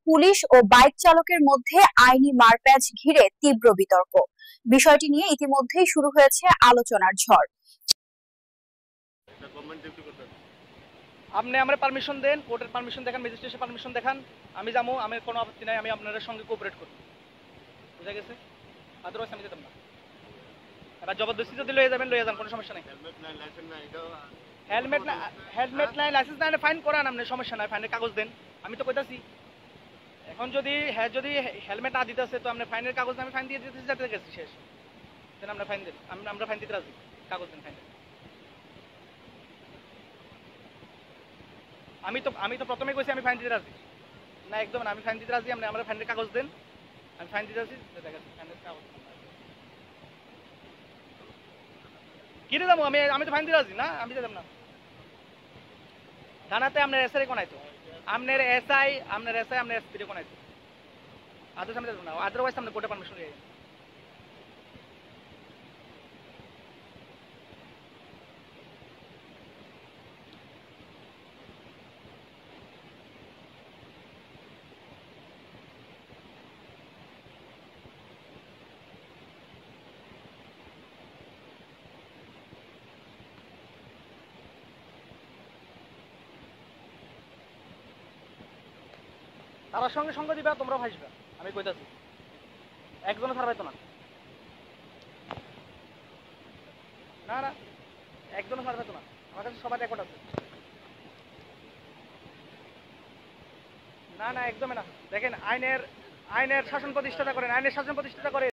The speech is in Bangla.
পুলিশ ও বাইক চালকের মধ্যে আইনি মারপ্যাচ ঘিরে তীব্র বিতর্ক। বিষয়টি নিয়ে ইতিমধ্যেই শুরু হয়েছে আলোচনার ঝড়। আপনি আমার পারমিশন দেন, কোর্টের পারমিশন দেখান, ম্যাজিস্ট্রেটের পারমিশন দেখান, আমি যাবো, আমি কোনো আপত্তি নাই, আমি আপনাদের সঙ্গে কোঅপারেট করব। বুঝা গেছে? আদারওয়াইজ আমি যেতাম না। এবার জবরদস্তি যদি লয়ে যাবেন, লয়ে যান, কোনো সমস্যা নাই। হেলমেট নাই, লাইসেন্স নাই, ফাইন করান, আপনি সমস্যা নাই, ফাইনের কাগজ দেন। আমি তো কইতাছি এখন যদি হেলমেট না দিতেছে তো আপনি ফাইনের কাগজ আমি ফাইন দিয়ে দিতেছি, যাতে গেছি শেষ। দেন আমরা ফাইন দেন, আমরা ফাইন দিতে রাজি, কাগজ দেন ফাইন। আমি তো প্রথমে কইছি আমি ফাইন দিতে রাজি না, একদম না, আমি ফাইন দিতে রাজি। আমরা ফাইনের কাগজ দেন, আমি ফাইন দিতে রাজি, ফাইনের কাগজ কিনে যাবো। আমি তো ফাইন দিতে রাজি না, আমি যেতাম না। থানাতে আপনার এসআই কোনাইতো, আপনার এসআই আপনার এসপি কোনাইতো, আদার্স আমি যেতাম না। আদারওয়াইজ আপনার কোর্টে পারমিশন নিয়ে তার সঙ্গে সঙ্গে দিবা, তোমরা ভাসবা। আমি কইতাছি একজনও ছাড় পাইতো না, না না, একজনও ছাড় পাইতো না। আমার কাছে সবার রেকর্ড আছে। না না, একদমই না। দেখেন, আইনের শাসন প্রতিষ্ঠাতা করেন, আইনের শাসন প্রতিষ্ঠাতা করে।